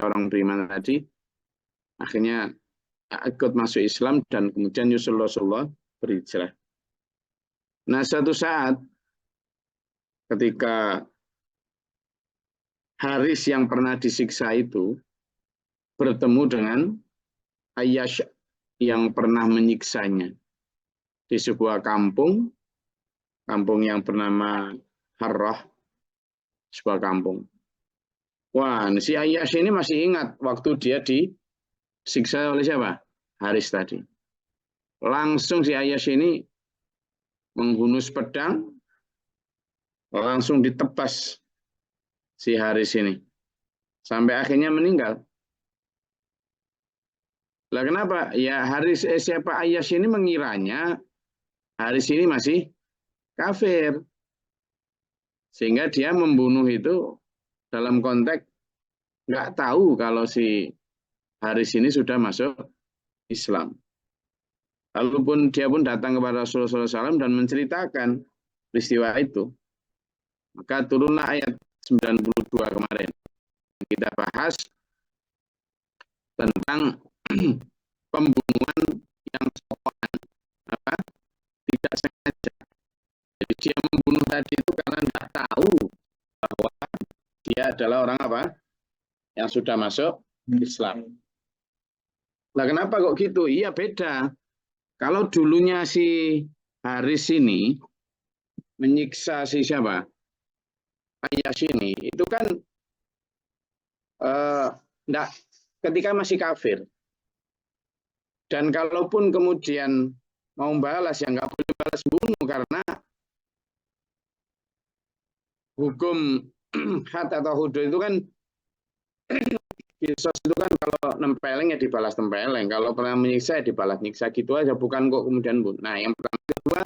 orang beriman tadi, akhirnya ikut masuk Islam dan kemudian nyusul Rasulullah berhijrah. Nah, satu saat ketika Haris yang pernah disiksa itu bertemu dengan Ayyash yang pernah menyiksanya di sebuah kampung yang bernama Harrah, sebuah kampung. Wah, si Ayyash ini masih ingat waktu dia disiksa oleh siapa? Haris tadi. Langsung si Ayyash ini menghunus pedang, langsung ditebas si Haris ini. Sampai akhirnya meninggal. Lah kenapa? Ya Haris siapa Ayyash ini mengiranya Haris ini masih kafir. Sehingga dia membunuh itu dalam konteks nggak tahu kalau si Haris ini sudah masuk Islam. Lalu pun dia pun datang kepada Rasulullah SAW dan menceritakan peristiwa itu. Maka turunlah ayat 92 kemarin. Kita bahas tentang pembunuhan yang sokokan, tidak sengaja. Jadi dia membunuh tadi itu karena tidak tahu bahwa dia adalah orang apa yang sudah masuk Islam. Nah, kenapa kok gitu? Iya beda. Kalau dulunya si Haris ini menyiksa si siapa? Ayyash ini, itu kan enggak, ketika masih kafir. Dan kalaupun kemudian mau balas, ya nggak boleh balas bunuh karena hukum had atau hudud itu kan kisos itu kan kalau nempeleng ya dibalas tempeleng, kalau pernah menyiksa ya dibalas nyiksa gitu aja, bukan kok kemudian bunuh. Nah, yang pertama, kedua,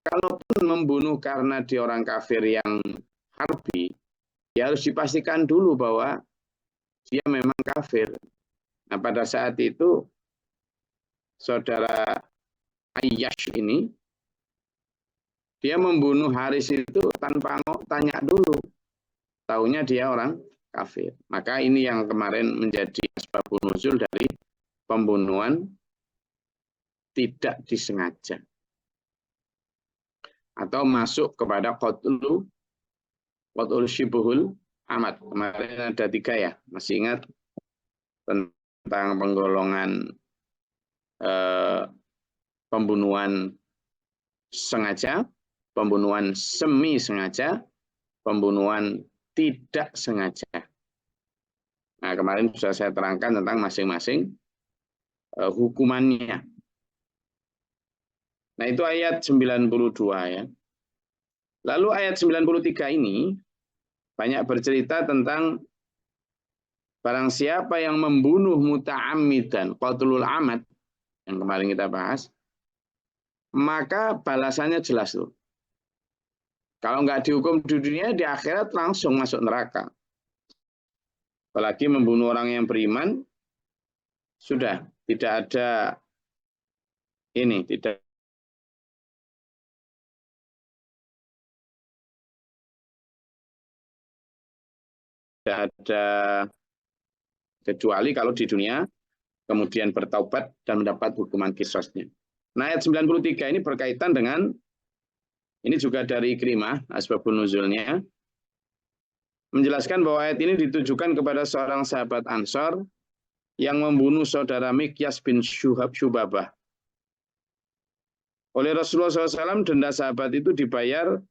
kalaupun membunuh karena dia orang kafir yang harbi, ya harus dipastikan dulu bahwa dia memang kafir. Nah, pada saat itu saudara Ayyash ini dia membunuh Haris itu tanpa tanya dulu, taunya dia orang kafir. Maka ini yang kemarin menjadi asbabun nuzul dari pembunuhan tidak disengaja atau masuk kepada qatlul syibhul amad. Kemarin ada 3 ya, masih ingat tentang penggolongan pembunuhan sengaja, pembunuhan semi sengaja, pembunuhan tidak sengaja. Nah, kemarin sudah saya terangkan tentang masing-masing hukumannya. Nah, itu ayat 92 ya. Lalu ayat 93 ini banyak bercerita tentang barang siapa yang membunuh muta'ammidan, qatlul amad, yang kemarin kita bahas, maka balasannya jelas tuh. Kalau nggak dihukum di dunia, di akhirat langsung masuk neraka. Apalagi membunuh orang yang beriman, sudah tidak ada ini, tidak ada kecuali kalau di dunia kemudian bertaubat dan mendapat hukuman qisasnya. Nah, ayat 93 ini berkaitan dengan ini juga dari Ikrimah, asbabun nuzulnya, menjelaskan bahwa ayat ini ditujukan kepada seorang sahabat Ansor yang membunuh saudara Mikyas bin Syubabah. Oleh Rasulullah SAW, denda sahabat itu dibayar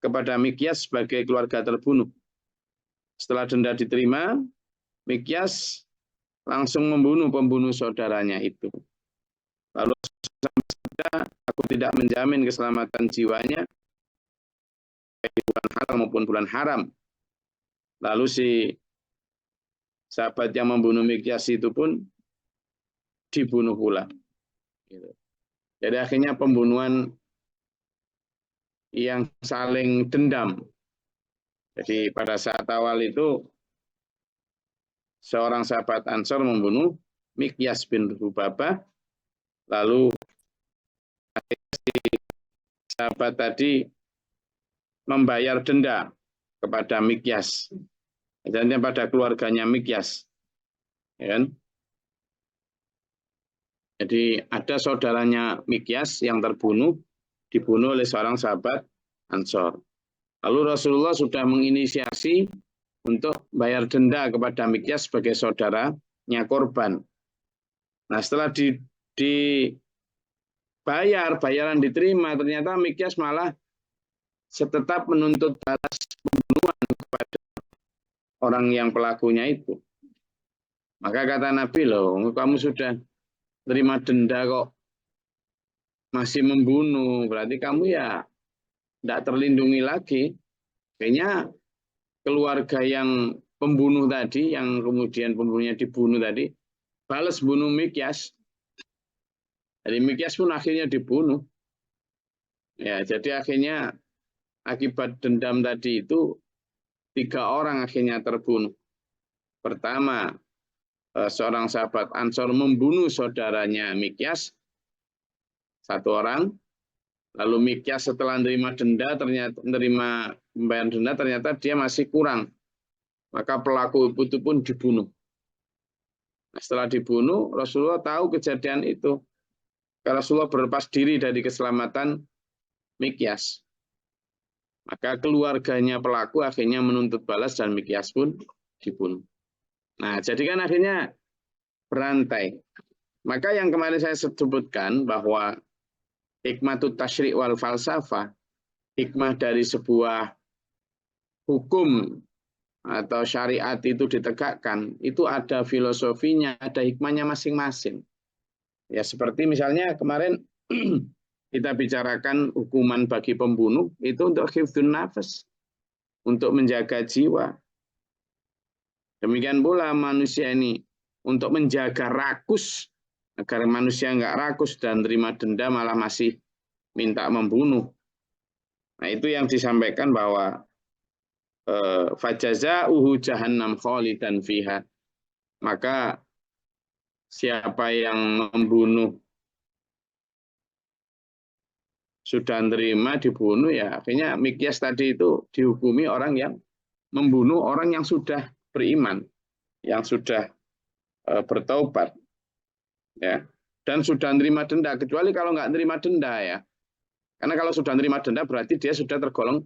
kepada Mikyas sebagai keluarga terbunuh. Setelah denda diterima, Mikyas langsung membunuh pembunuh saudaranya itu. Lalu aku tidak menjamin keselamatan jiwanya, baik di bulan halal maupun bulan haram. Lalu si sahabat yang membunuh Mikyas itu pun dibunuh pula. Jadi akhirnya pembunuhan yang saling dendam. Jadi pada saat awal itu seorang sahabat Ansor membunuh Mikyas bin Rubabah, lalu sahabat tadi membayar denda kepada Mikyas. Misalnya pada keluarganya Mikyas, ya kan? Jadi ada saudaranya Mikyas yang dibunuh oleh seorang sahabat Ansor. Lalu Rasulullah sudah menginisiasi untuk bayar denda kepada Mikyas sebagai saudaranya korban. Nah, setelah bayaran diterima, ternyata Mikyas malah tetap menuntut balas pembunuhan kepada orang yang pelakunya itu. Maka kata Nabi, loh, kamu sudah terima denda kok masih membunuh, berarti kamu ya tidak terlindungi lagi. Kayaknya keluarga yang pembunuh tadi, yang kemudian pembunuhnya dibunuh tadi, balas bunuh Mikyas. Jadi Mikyas pun akhirnya dibunuh. Ya, jadi akhirnya akibat dendam tadi itu 3 orang akhirnya terbunuh. Pertama, seorang sahabat Ansor membunuh saudaranya Mikyas, 1 orang. Lalu Mikyas setelah menerima pembayaran denda, ternyata dia masih kurang. Maka pelaku itu pun dibunuh. Nah, setelah dibunuh, Rasulullah tahu kejadian itu. Rasulullah berlepas diri dari keselamatan Mikyas. Maka keluarganya pelaku akhirnya menuntut balas dan Mikyas pun dibunuh. Nah, jadi kan akhirnya berantai. Maka yang kemarin saya sebutkan bahwa hikmatut tasyri' wal falsafah, hikmah dari sebuah hukum atau syariat itu ditegakkan, itu ada filosofinya, ada hikmahnya masing-masing. Ya seperti misalnya kemarin kita bicarakan hukuman bagi pembunuh itu untuk hifdzun nafas, untuk menjaga jiwa. Demikian pula manusia ini untuk menjaga rakus, agar manusia nggak rakus dan terima denda malah masih minta membunuh. Nah itu yang disampaikan bahwa fajazauhu jahannam khalidan fiha. Maka siapa yang membunuh sudah terima dibunuh, ya akhirnya Mikyas tadi itu dihukumi orang yang membunuh orang yang sudah beriman, yang sudah bertaubat, ya, dan sudah nerima denda. Kecuali kalau nggak nerima denda, ya, karena kalau sudah nerima denda berarti dia sudah tergolong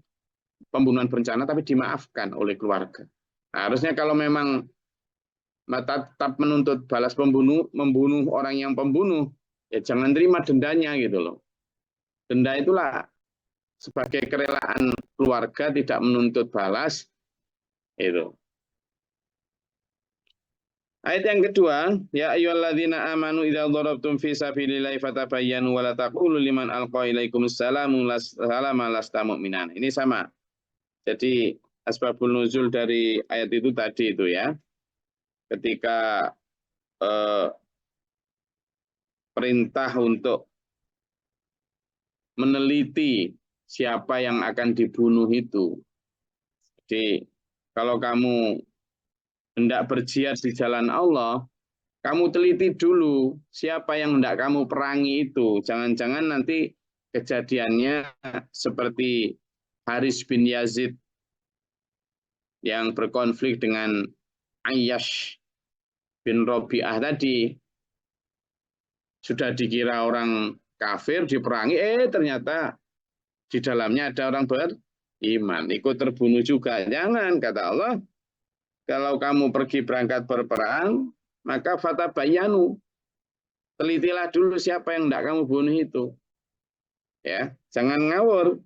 pembunuhan berencana tapi dimaafkan oleh keluarga. Nah, harusnya kalau memang tetap menuntut balas membunuh orang yang pembunuh, ya jangan terima dendanya gitu loh. Denda itulah sebagai kerelaan keluarga tidak menuntut balas itu. Ayat yang kedua, ya ayyuhalladzina amanu idza darabtum fi sabilillahi fatabayyanu wa la taqulu liman alqa ilaikumussalam salama lasta mu'minan. Ini sama. Jadi asbabul nuzul dari ayat itu tadi itu ya. Ketika perintah untuk meneliti siapa yang akan dibunuh itu. Jadi kalau kamu hendak berjihad di jalan Allah, kamu teliti dulu siapa yang hendak kamu perangi itu. Jangan-jangan nanti kejadiannya seperti Haris bin Yazid yang berkonflik dengan Ayyash bin Robi'ah tadi. Sudah dikira orang kafir diperangi, ternyata di dalamnya ada orang beriman, ikut terbunuh juga. Jangan, kata Allah, kalau kamu pergi berangkat berperang, maka fatabayyanu, telitilah dulu siapa yang hendak kamu bunuh itu. Ya, jangan ngawur.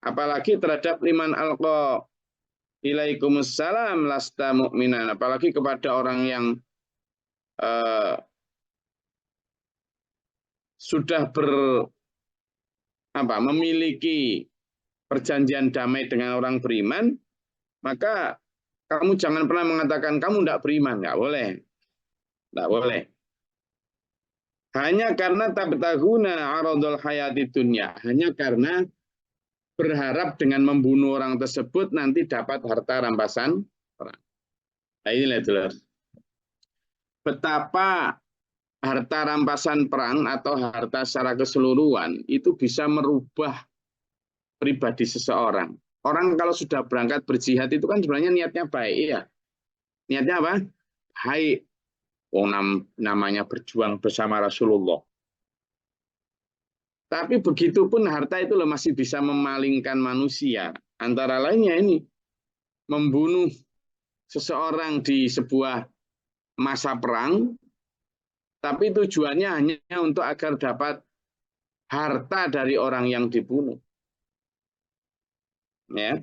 Apalagi terhadap liman alqa ilaikumussalam lasta mu'minan, apalagi kepada orang yang sudah memiliki perjanjian damai dengan orang beriman, maka kamu jangan pernah mengatakan kamu tidak beriman, nggak boleh, nggak boleh. Hanya karena tabtaguna aradul hayati dunya, hanya karena berharap dengan membunuh orang tersebut nanti dapat harta rampasan perang. Nah, inilah jelas betapa harta rampasan perang atau harta secara keseluruhan itu bisa merubah pribadi seseorang. Orang kalau sudah berangkat berjihad itu kan sebenarnya niatnya baik ya. Niatnya apa? Baik. Oh, namanya berjuang bersama Rasulullah. Tapi begitu pun harta itu loh masih bisa memalingkan manusia. Antara lainnya ini membunuh seseorang di sebuah masa perang, tapi tujuannya hanya untuk agar dapat harta dari orang yang dibunuh. Ya,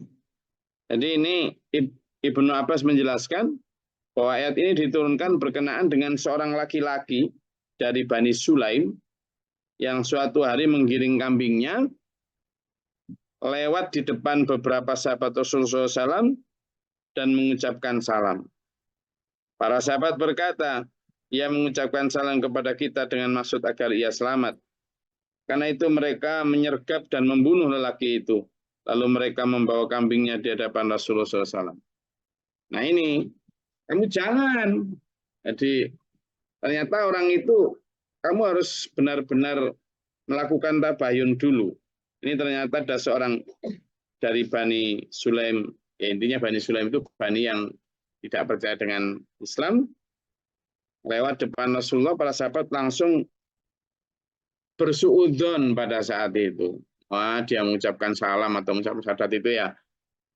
jadi ini Ibnu Abbas menjelaskan bahwa ayat ini diturunkan berkenaan dengan seorang laki-laki dari Bani Sulaim yang suatu hari menggiring kambingnya lewat di depan beberapa sahabat Rasulullah SAW dan mengucapkan salam. Para sahabat berkata, ia mengucapkan salam kepada kita dengan maksud agar ia selamat. Karena itu mereka menyergap dan membunuh lelaki itu. Lalu mereka membawa kambingnya di hadapan Rasulullah SAW. Nah ini, kamu jangan. Jadi ternyata orang itu, kamu harus benar-benar melakukan tabayun dulu. Ini ternyata ada seorang dari Bani Sulaim, ya intinya Bani Sulaim itu Bani yang tidak percaya dengan Islam, lewat depan Rasulullah, para sahabat langsung bersuudzon pada saat itu. Wah, dia mengucapkan salam atau mengucapkan syahadat itu ya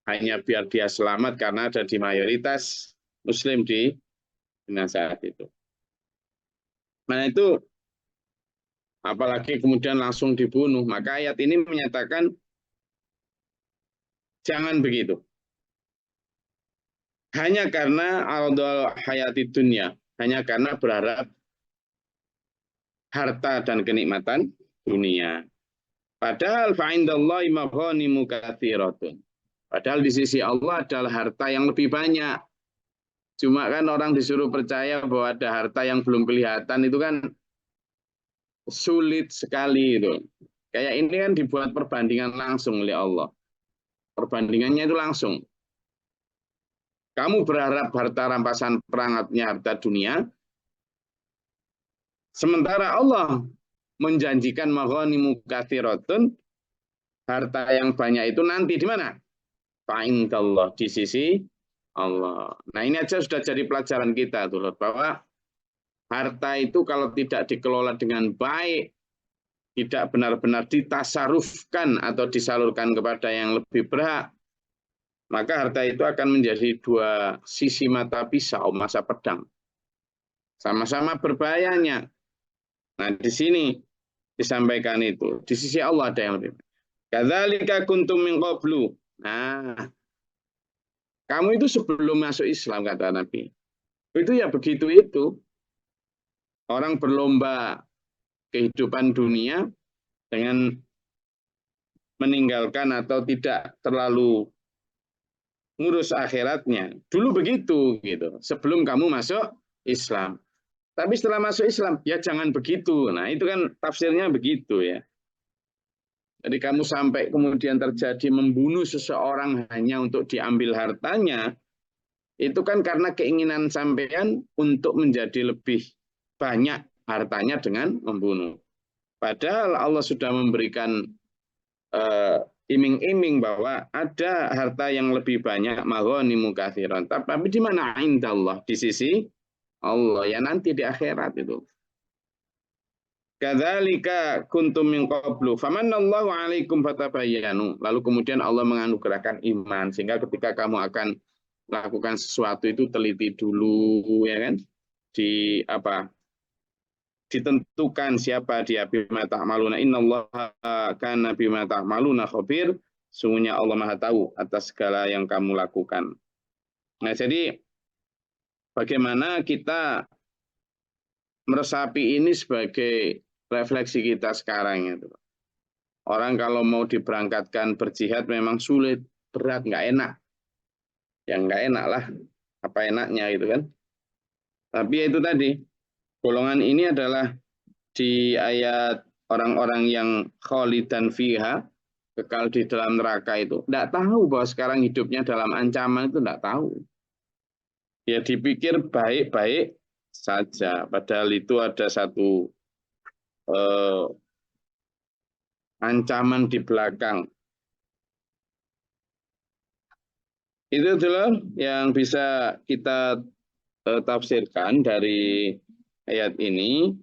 hanya biar dia selamat karena ada di mayoritas Muslim di saat itu. Nah itu apalagi kemudian langsung dibunuh. Maka ayat ini menyatakan jangan begitu. Hanya karena aradul hayati dunia, hanya karena berharap harta dan kenikmatan dunia. Padahal fa'indallahi maghanimu katsiratun. Padahal di sisi Allah adalah harta yang lebih banyak. Cuma kan orang disuruh percaya bahwa ada harta yang belum kelihatan itu kan sulit sekali itu. Kayak ini kan dibuat perbandingan langsung oleh Allah. Perbandingannya itu langsung. Kamu berharap harta rampasan perangkatnya harta dunia, sementara Allah menjanjikan maghanimu katsiratun, harta yang banyak itu nanti di mana? Fa'indallah, di sisi Allah. Nah ini aja sudah jadi pelajaran kita tuh, bahwa harta itu kalau tidak dikelola dengan baik, tidak benar-benar ditasarufkan atau disalurkan kepada yang lebih berhak, maka harta itu akan menjadi dua sisi mata pisau, masa pedang. Sama-sama berbahayanya. Nah di sini disampaikan itu. Di sisi Allah ada yang lebih. Kadzalika kuntum min qablu. Nah, kamu itu sebelum masuk Islam, kata Nabi. Itu ya begitu itu. Orang berlomba kehidupan dunia dengan meninggalkan atau tidak terlalu ngurus akhiratnya. Dulu begitu gitu. Sebelum kamu masuk Islam. Tapi setelah masuk Islam, ya jangan begitu. Nah, itu kan tafsirnya begitu ya. Jadi kamu sampai kemudian terjadi membunuh seseorang hanya untuk diambil hartanya, itu kan karena keinginan sampean untuk menjadi lebih banyak hartanya dengan membunuh. Padahal Allah sudah memberikan iming-iming bahwa ada harta yang lebih banyak, maghanimu katsiran. Tapi di mana indallah? Di sisi Allah ya nanti di akhirat itu. Kadzalika kuntum min qablu famanallahu alaikum fatabayyanu. Lalu kemudian Allah menganugerahkan iman sehingga ketika kamu akan melakukan sesuatu itu teliti dulu ya kan. Di apa? Ditentukan siapa dia bima ta'maluna. Innallaha kana bima ta'maluna khabir. Sungguhnya Allah Maha tahu atas segala yang kamu lakukan. Nah, jadi bagaimana kita meresapi ini sebagai refleksi kita sekarang itu. Orang kalau mau diberangkatkan berjihad memang sulit, berat, nggak enak. Ya nggak enak lah, apa enaknya gitu kan. Tapi ya itu tadi, golongan ini adalah di ayat orang-orang yang khalidan fiha, kekal di dalam neraka itu. Nggak tahu bahwa sekarang hidupnya dalam ancaman itu nggak tahu. Ya dipikir baik-baik saja, padahal itu ada satu ancaman di belakang. Itu adalah yang bisa kita tafsirkan dari ayat ini.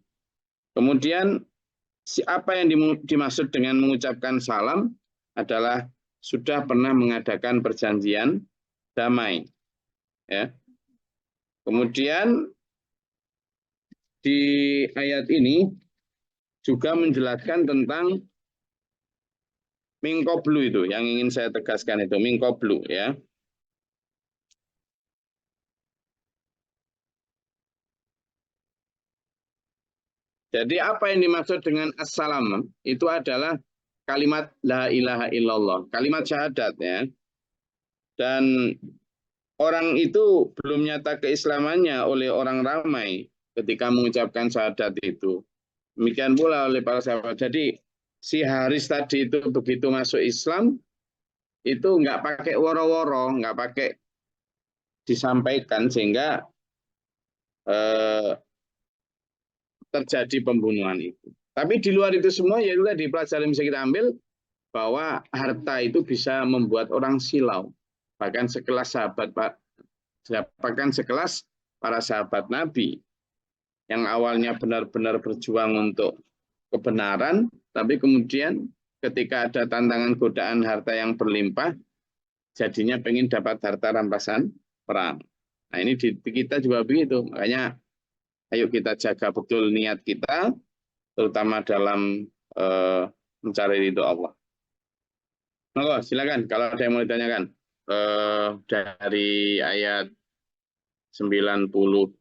Kemudian apa yang dimaksud dengan mengucapkan salam adalah sudah pernah mengadakan perjanjian damai. Ya. Kemudian di ayat ini juga menjelaskan tentang mingkoblu itu, yang ingin saya tegaskan itu, mingkoblu ya. Jadi apa yang dimaksud dengan assalam itu adalah kalimat la ilaha illallah, kalimat syahadat ya. Dan orang itu belum nyata keislamannya oleh orang ramai ketika mengucapkan syahadat itu. Demikian pula oleh para sahabat. Jadi si Haris tadi itu begitu masuk Islam itu nggak pakai woro-woro, nggak pakai disampaikan sehingga eh, terjadi pembunuhan itu. Tapi di luar itu semua ya juga di pelajaran bisa kita ambil bahwa harta itu bisa membuat orang silau. Bahkan sekelas sahabat Pak, bahkan sekelas para sahabat Nabi yang awalnya benar-benar berjuang untuk kebenaran, tapi kemudian ketika ada tantangan godaan harta yang berlimpah, jadinya pengen dapat harta rampasan perang. Nah ini di kita juga begitu, makanya ayo kita jaga betul niat kita, terutama dalam mencari ridho Allah. Monggo, silakan kalau ada yang mau ditanyakan dari ayat 94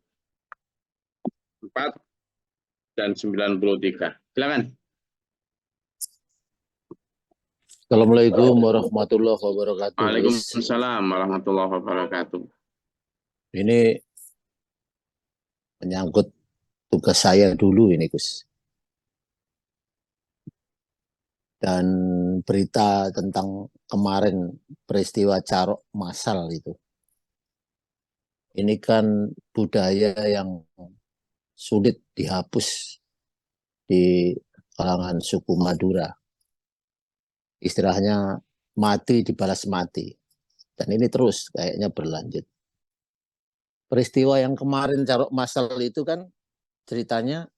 dan 93. Silakan. Assalamualaikum warahmatullahi wabarakatuh. Waalaikumsalam warahmatullahi wabarakatuh. Ini menyangkut tugas saya dulu ini, Gus. Dan berita tentang kemarin peristiwa carok massal itu. Ini kan budaya yang sulit dihapus di kalangan suku Madura. Istilahnya mati dibalas mati. Dan ini terus kayaknya berlanjut. Peristiwa yang kemarin carok massal itu kan ceritanya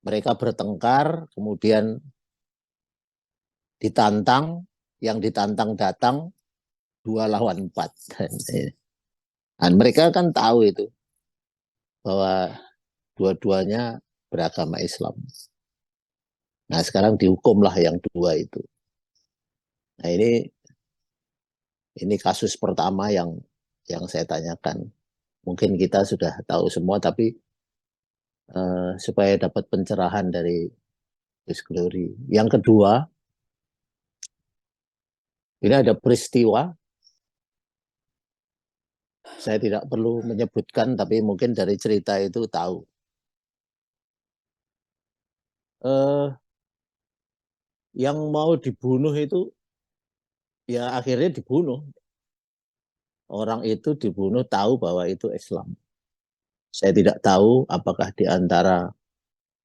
mereka bertengkar, kemudian ditantang, yang ditantang datang 2 lawan 4. Dan mereka kan tahu itu bahwa dua-duanya beragama Islam. Nah sekarang dihukumlah yang 2 itu. Nah ini kasus pertama yang saya tanyakan. Mungkin kita sudah tahu semua, tapi supaya dapat pencerahan dari Gus Glory. Yang kedua, ini ada peristiwa, saya tidak perlu menyebutkan, tapi mungkin dari cerita itu tahu. Yang mau dibunuh itu, ya akhirnya dibunuh. Orang itu dibunuh tahu bahwa itu Islam. Saya tidak tahu apakah di antara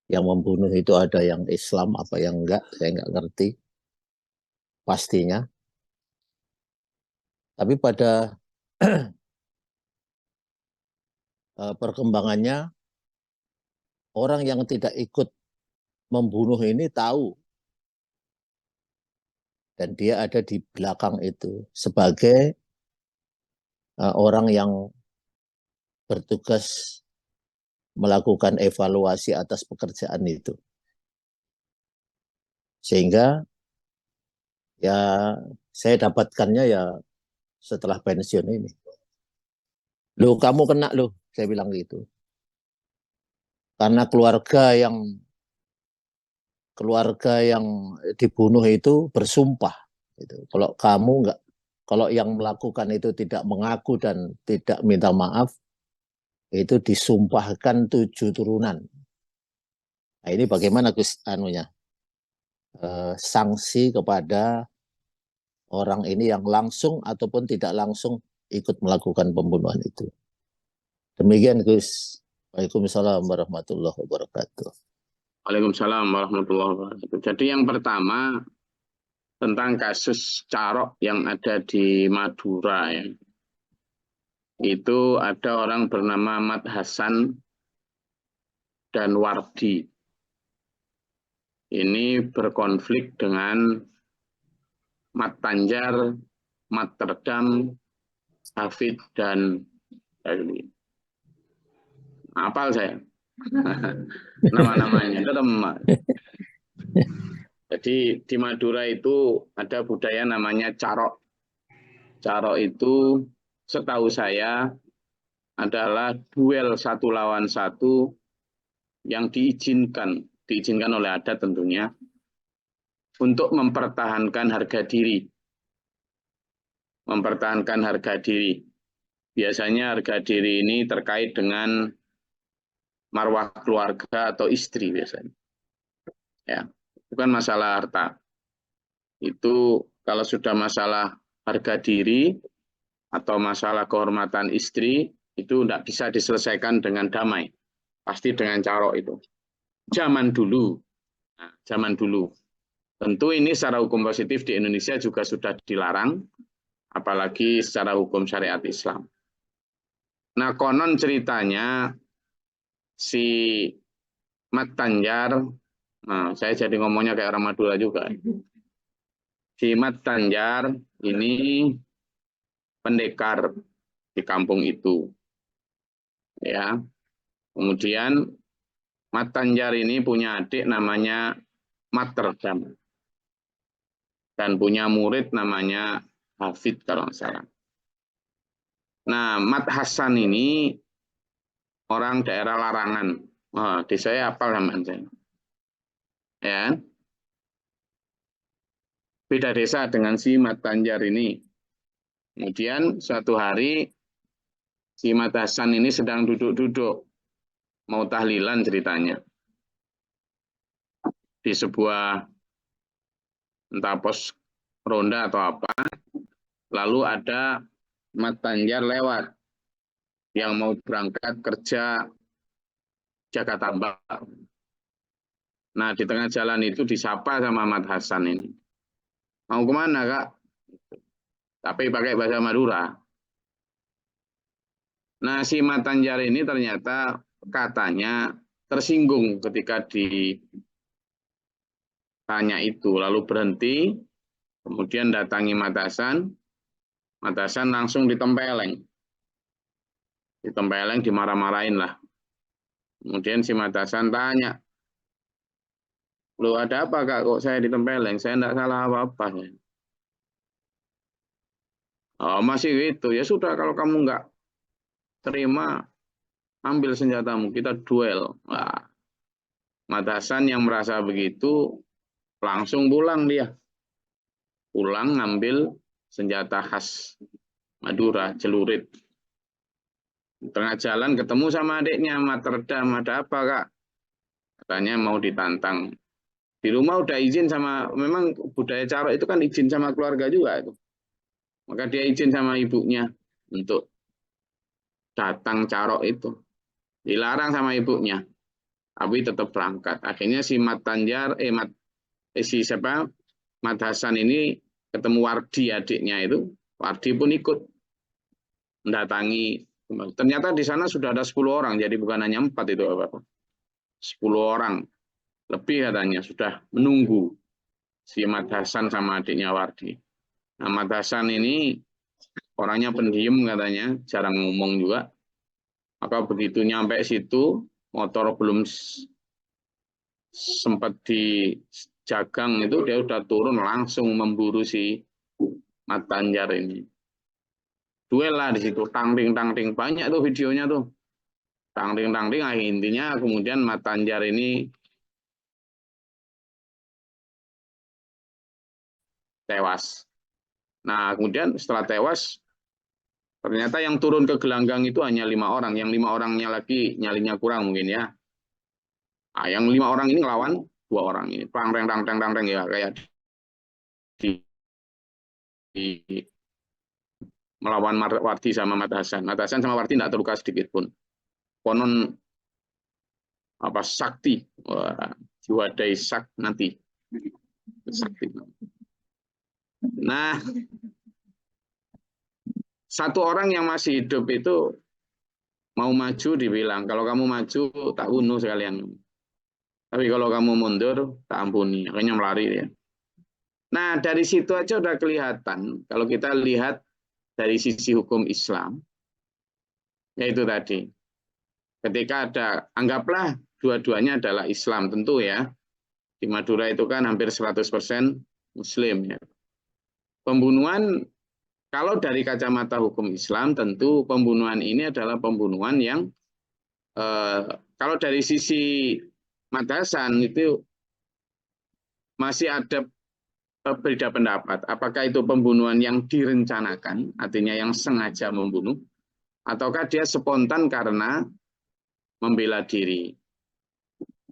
yang membunuh itu ada yang Islam apa yang enggak, saya enggak ngerti pastinya. Tapi pada perkembangannya, orang yang tidak ikut membunuh ini tahu. Dan dia ada di belakang itu sebagai orang yang bertugas melakukan evaluasi atas pekerjaan itu. Sehingga ya saya dapatkannya ya setelah pensiun ini. Loh kamu kena loh, saya bilang gitu. Karena keluarga yang dibunuh itu bersumpah. Gitu. Kalau kamu enggak, kalau yang melakukan itu tidak mengaku dan tidak minta maaf, itu disumpahkan 7 turunan. Nah ini bagaimana Gus anunya? Sanksi kepada orang ini yang langsung ataupun tidak langsung ikut melakukan pembunuhan itu. Demikian Gus. Waalaikumsalam warahmatullahi wabarakatuh. Waalaikumsalam warahmatullahi wabarakatuh. Jadi yang pertama tentang kasus Carok yang ada di Madura ya. Itu ada orang bernama Ahmad Hasan dan Wardi. Ini berkonflik dengan Mat Tanjar, Mat Terdam, Hafid, dan apal saya nama-namanya. Jadi di Madura itu ada budaya namanya Carok. Carok itu setahu saya adalah duel 1 lawan 1 yang diizinkan oleh adat tentunya untuk mempertahankan harga diri. Mempertahankan harga diri. Biasanya harga diri ini terkait dengan marwah keluarga atau istri biasanya. Ya, bukan masalah harta. Itu kalau sudah masalah harga diri atau masalah kehormatan istri, itu tidak bisa diselesaikan dengan damai. Pasti dengan carok itu. Zaman dulu. Nah, zaman dulu. Tentu ini secara hukum positif di Indonesia juga sudah dilarang, apalagi secara hukum syariat Islam. Nah, konon ceritanya si Mat Tanjar, nah saya jadi ngomongnya kayak orang Madura juga. Si Mat Tanjar ini pendekar di kampung itu. Ya. Kemudian Mat Tanjar ini punya adik namanya Mat Terdam. Dan punya murid namanya Hafid kalau nggak salah. Nah, Mat Hasan ini orang daerah Larangan. Oh, di saya apal namanya saya. Ya. Beda desa dengan si Mat Tanjar ini. Kemudian suatu hari si Mat Hasan ini sedang duduk-duduk mau tahlilan ceritanya. Di sebuah entah pos ronda atau apa. Lalu ada Mat Tanjar lewat yang mau berangkat kerja jaga tambak. Nah, di tengah jalan itu disapa sama Mat Hasan ini. Mau kemana, Kak? Tapi pakai bahasa Madura. Nah, si Mat Tanjar ini ternyata katanya tersinggung ketika ditanya itu. Lalu berhenti, kemudian datangi Mat Hasan. Mat Hasan langsung ditempeleng. Ditempeleng, dimarah-marahin lah. Kemudian si Mat Hasan tanya, "Loh, ada apa, Kak? Kok saya ditempeleng? Saya tidak salah apa-apa." Oh, masih gitu. Ya sudah, kalau kamu nggak terima, ambil senjatamu, kita duel. Wah, Mat Hasan yang merasa begitu, langsung pulang dia. Pulang ngambil senjata khas Madura, celurit. Di tengah jalan ketemu sama adiknya, Mat Terdam. Ada apa, Kak? Katanya mau ditantang. Di rumah udah izin sama, memang budaya Carok itu kan izin sama keluarga juga itu. Maka dia izin sama ibunya untuk datang Carok itu. Dilarang sama ibunya, tapi tetap berangkat. Akhirnya si Mat Tanjar, si siapa, Mat Hasan ini ketemu Wardi adiknya itu. Wardi pun ikut mendatangi. Ternyata di sana sudah ada 10 orang, jadi bukan hanya 4 itu, Bapak. 10 orang lebih katanya sudah menunggu si Mat Hasan sama adiknya Wardi. Nah, Mat Hasan ini orangnya pendiam katanya, jarang ngomong juga. Maka begitu nyampe situ, motor belum sempat dijagang itu, dia udah turun langsung memburu si Mat Tanjar ini. Duel lah di situ, tangting banyak tuh videonya tuh. Tangting intinya kemudian Mat Tanjar ini tewas. Nah, kemudian setelah tewas, ternyata yang turun ke gelanggang itu hanya 5 orang. Yang 5 orangnya lagi nyalinya kurang mungkin ya. Nah, yang 5 orang ini ngelawan 2 orang ini. Tang ya, kayak di melawan Wardi sama Mat Hasan. Mat Hasan sama Wardi tidak terluka sedikit pun. Konon apa sakti, jiwa dai sak nanti. Sakti. Nah, satu orang yang masih hidup itu mau maju dibilang, kalau kamu maju tak bunuh sekalian. Tapi kalau kamu mundur tak ampuni. Akhirnya melari dia. Nah, dari situ aja udah kelihatan kalau kita lihat dari sisi hukum Islam, yaitu tadi. Ketika ada, anggaplah dua-duanya adalah Islam tentu ya. Di Madura itu kan hampir 100% Muslim ya. Pembunuhan kalau dari kacamata hukum Islam tentu pembunuhan ini adalah pembunuhan yang kalau dari sisi Matasan itu masih ada berbeda pendapat. Apakah itu pembunuhan yang direncanakan, artinya yang sengaja membunuh, ataukah dia spontan karena membela diri.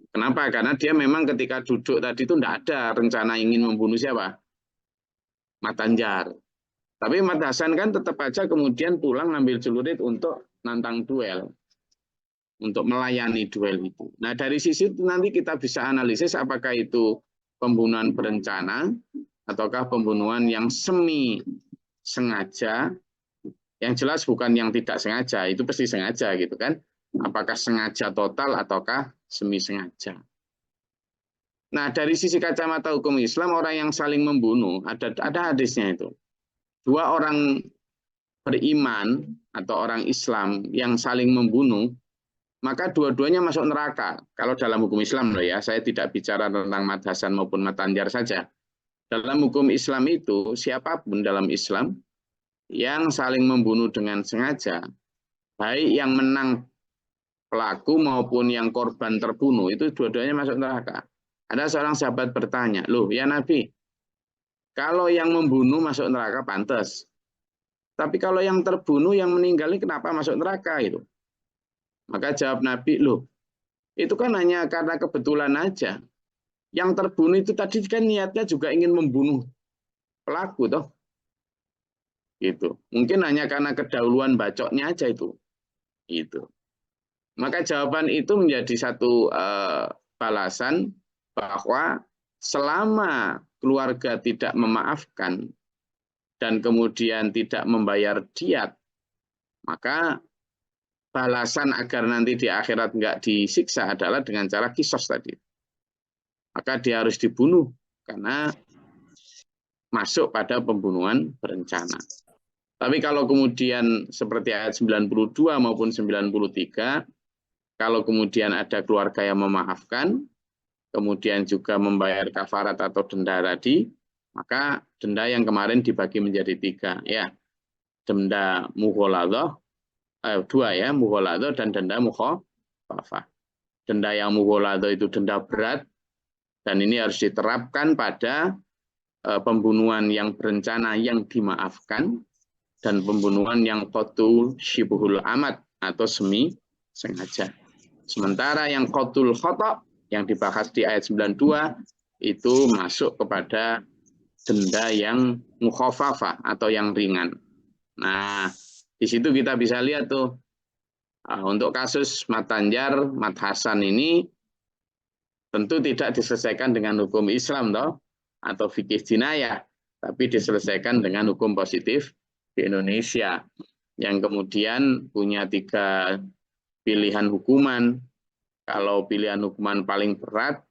Kenapa? Karena dia memang ketika duduk tadi itu tidak ada rencana ingin membunuh siapa? Mat Anjar. Tapi Mat Hasan kan tetap aja kemudian pulang ngambil celurit untuk nantang duel. Untuk melayani duel itu. Nah dari sisi itu nanti kita bisa analisis apakah itu pembunuhan berencana ataukah pembunuhan yang semi sengaja. Yang jelas bukan yang tidak sengaja, itu pasti sengaja gitu kan. Apakah sengaja total ataukah semi sengaja. Nah dari sisi kacamata hukum Islam orang yang saling membunuh ada hadisnya itu. Dua orang beriman atau orang Islam yang saling membunuh maka dua-duanya masuk neraka. Kalau dalam hukum Islam loh ya, saya tidak bicara tentang Mat Hasan maupun Mat Anjar saja. Dalam hukum Islam itu, siapapun dalam Islam yang saling membunuh dengan sengaja, baik yang menang pelaku maupun yang korban terbunuh, itu dua-duanya masuk neraka. Ada seorang sahabat bertanya, loh ya Nabi, kalau yang membunuh masuk neraka pantas. Tapi kalau yang terbunuh, yang meninggal ini kenapa masuk neraka itu? Maka jawab Nabi, loh itu kan hanya karena kebetulan aja. Yang terbunuh itu tadi kan niatnya juga ingin membunuh pelaku toh. Gitu. Mungkin hanya karena kedahuluan bacoknya aja itu. Itu. Maka jawaban itu menjadi satu balasan bahwa selama keluarga tidak memaafkan dan kemudian tidak membayar diat, maka balasan agar nanti di akhirat nggak disiksa adalah dengan cara kisos tadi. Maka dia harus dibunuh karena masuk pada pembunuhan berencana. Tapi kalau kemudian seperti ayat 92 maupun 93, kalau kemudian ada keluarga yang memaafkan, kemudian juga membayar kafarat atau denda tadi, maka denda yang kemarin dibagi menjadi 3. Ya, denda mughaladah, 2 ya, mughaladah dan denda mukhafafah. Denda yang mughaladah itu denda berat, dan ini harus diterapkan pada pembunuhan yang berencana yang dimaafkan, dan pembunuhan yang qatul syibhul amad atau semi sengaja. Sementara yang qatul khata' yang dibahas di ayat 92 itu masuk kepada denda yang mukhafafah atau yang ringan. Nah, di situ kita bisa lihat tuh untuk kasus Mat Anjar, Mat Hasan ini tentu tidak diselesaikan dengan hukum Islam toh atau fikih jinayah, tapi diselesaikan dengan hukum positif di Indonesia yang kemudian punya 3 pilihan hukuman. Kalau pilihan hukuman paling berat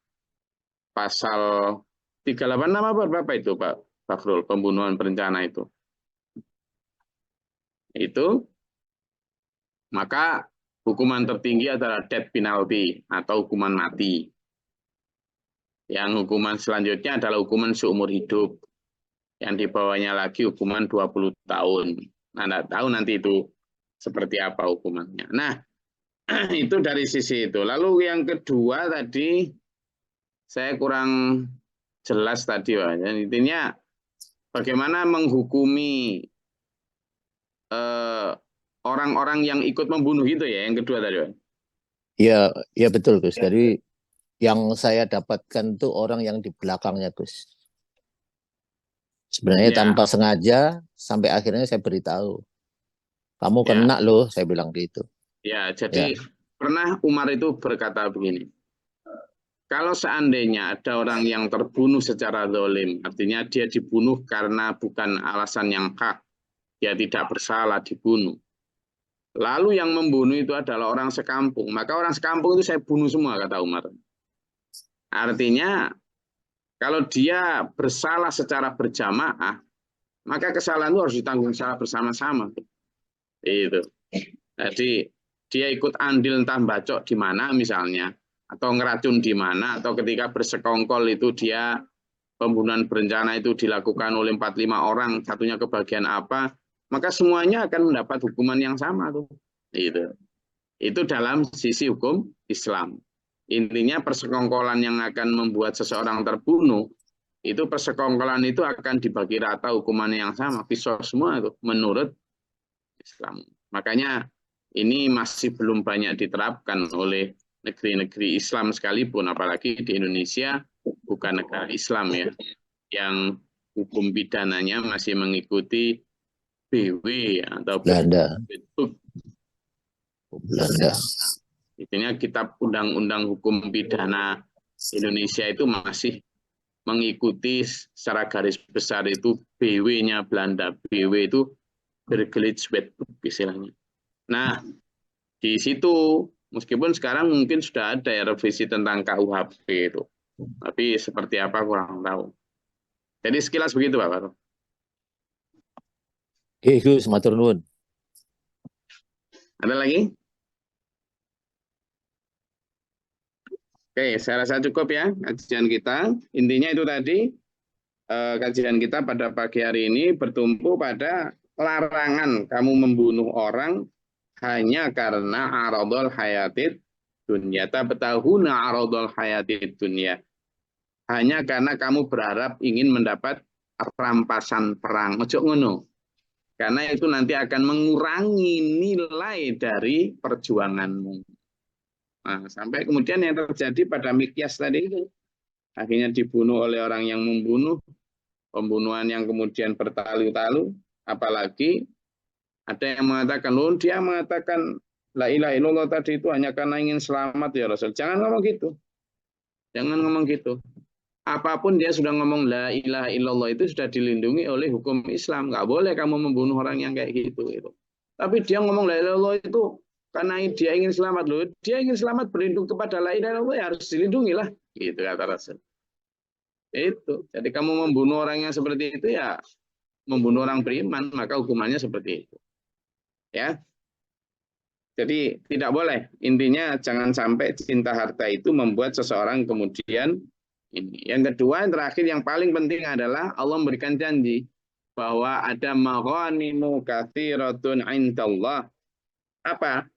pasal 386 apa berapa itu Pak Fakhrul, pembunuhan berencana itu. Itu maka hukuman tertinggi adalah death penalty atau hukuman mati. Yang hukuman selanjutnya adalah hukuman seumur hidup. Yang di bawahnya lagi hukuman 20 tahun. Nah, tidak tahu nanti itu seperti apa hukumannya. Nah, itu dari sisi itu. Lalu yang kedua tadi, saya kurang jelas tadi, Pak. Intinya bagaimana menghukumi orang-orang yang ikut membunuh itu ya, yang kedua tadi, Pak. Ya, ya betul Gus. Jadi yang saya dapatkan tuh orang yang di belakangnya Gus. Sebenarnya Ya, tanpa sengaja sampai akhirnya saya beritahu. Kamu ya, kena loh, saya bilang gitu. ya. Ya, Jadi pernah Umar itu berkata begini, Kalau seandainya ada orang yang terbunuh secara zalim, artinya dia dibunuh karena bukan alasan yang hak, dia tidak bersalah dibunuh. Lalu yang membunuh itu adalah orang sekampung, maka orang sekampung itu saya bunuh semua, kata Umar. Artinya kalau dia bersalah secara berjamaah, maka kesalahan itu harus ditanggung secara bersama-sama. Itu. Jadi dia ikut andil entah bacok di mana misalnya, atau ngeracun di mana, atau ketika bersekongkol itu dia pembunuhan berencana itu dilakukan oleh 4-5 orang, satunya kebagian apa, maka semuanya akan mendapat hukuman yang sama tuh. Itu dalam sisi hukum Islam. Intinya persekongkolan yang akan membuat seseorang terbunuh, itu persekongkolan itu akan dibagi rata hukuman yang sama, pisau semua itu menurut Islam. Makanya ini masih belum banyak diterapkan oleh negeri-negeri Islam sekalipun, apalagi di Indonesia bukan negara Islam ya, yang hukum pidananya masih mengikuti BW atau Belanda. Belanda. Intinya kitab Undang-Undang Hukum Pidana Indonesia itu masih mengikuti secara garis besar itu BW-nya Belanda. BW itu Bergelijwetboek istilahnya. Nah, di situ meskipun sekarang mungkin sudah ada ya revisi tentang KUHP itu. Tapi seperti apa kurang tahu. Jadi sekilas begitu Pak Farouk. Gus, matur nuwun. Ada lagi? Oke, saya rasa cukup ya kajian kita. Intinya itu tadi, kajian kita pada pagi hari ini bertumpu pada larangan kamu membunuh orang hanya karena aradul hayatid dunia. Tabtahuna aradul hayatid dunia. Hanya karena kamu berharap ingin mendapat rampasan perang. Ojo ngono. Karena itu nanti akan mengurangi nilai dari perjuanganmu. Nah, sampai kemudian yang terjadi pada Mikyas tadi itu akhirnya dibunuh oleh orang yang membunuh, pembunuhan yang kemudian bertalu-talu, apalagi ada yang mengatakan, loh dia mengatakan la ilaha illallah tadi itu hanya karena ingin selamat ya Rasul. Jangan ngomong gitu. Jangan ngomong gitu. Apapun dia sudah ngomong la ilaha illallah itu sudah dilindungi oleh hukum Islam. Nggak boleh kamu membunuh orang yang kayak gitu. Gitu. Tapi dia ngomong la ilaha illallah itu karena dia ingin selamat loh. Dia ingin selamat berlindung kepada la ilaha illallah ya harus dilindungi lah. Gitu kata Rasul. Itu. Jadi kamu membunuh orang yang seperti itu ya membunuh orang beriman, maka hukumannya seperti itu. Ya. Jadi tidak boleh. Intinya jangan sampai cinta harta itu membuat seseorang kemudian ini. Yang kedua, yang terakhir, yang paling penting adalah Allah memberikan janji bahwa ada maghanimu katsiratun indallah. Apa?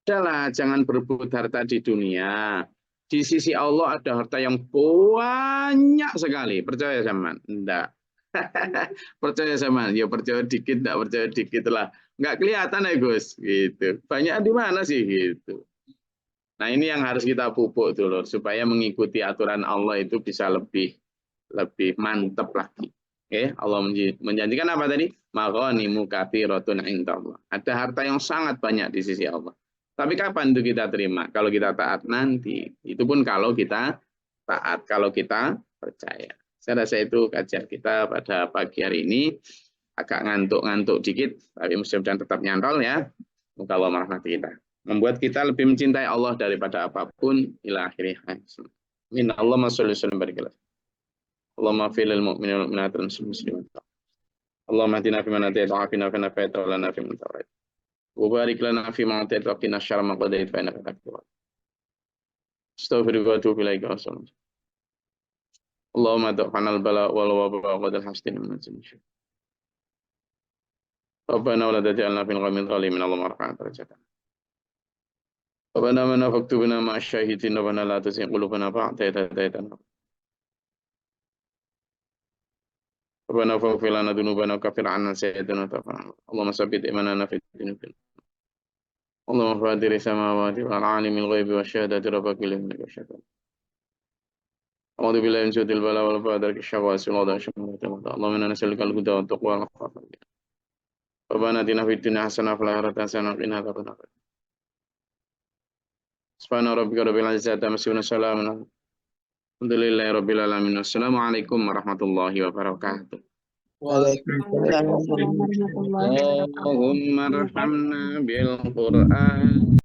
Adalah jangan berebut harta di dunia. Di sisi Allah ada harta yang banyak sekali. Percaya sama? Enggak. Percaya sama? Ya percaya dikit, enggak percaya dikit lah. Enggak kelihatan ya Gus. Gitu. Banyak di mana sih gitu. Nah ini yang harus kita pupuk dulu supaya mengikuti aturan Allah itu bisa lebih mantap lagi. Oke, Allah menjanjikan apa tadi? Maghanimu katsiratun indallah. Ada harta yang sangat banyak di sisi Allah. Tapi kapan itu kita terima? Kalau kita taat nanti. Itu pun kalau kita taat, kalau kita percaya. Saya rasa itu kajian kita pada pagi hari ini. Agak ngantuk-ngantuk dikit, tapi mudah-mudahan tetap nyantol ya. Semoga Allah merahmati kita. Membuat kita lebih mencintai Allah daripada apapun. Ila akhirih. Amin. Allahumma sholli wa sallim barik. Allahumma fil mu'minin wal mu'minat wal muslimin. Allahumma hdina fi man hadayta wa afina fi man afayta wa lana fi man tawallait. Wa barik lana fi ma atayta wa qina syarra ma qadait fa innaka taqdi. Astaghfiruka wa atubu ilaika. Allahumma da'fana al-bala wal waba wa qad hastin min al-jinn. Rabbana wa la taj'alna fil ghamil zalimin. Allahumma arfa'na darajatana. Rabbana man faktubna ma asyhadin rabbana la tuzigh qulubana ba'da idh hadaytana. Rabbana faghfir lana dhunubana wa kaffir 'anna sayyi'atina wa tawaffana. Allahumma sabbit imanana fid dunya. Allahumma fatir samawati wal 'alimil ghaibi wasyahadati rabbaka innaka syahid. A'udzu billahi min syarril bala wal fadar syawasi wal syamata. Allahumma inna nas'aluka al-huda wat taqwa wal 'afafa. Rabbana atina fid dunya hasanah wa fil akhirati hasanah wa qina adzabannar. Subhana rabbika rabbil izzati amma yasifun. Alhamdulillahirrabbilalamin. Assalamualaikum warahmatullahi wabarakatuh. Waalaikumsalam. Waalaikumsalam warahmatullahi wabarakatuh. Allahumma arhamna bil Qur'an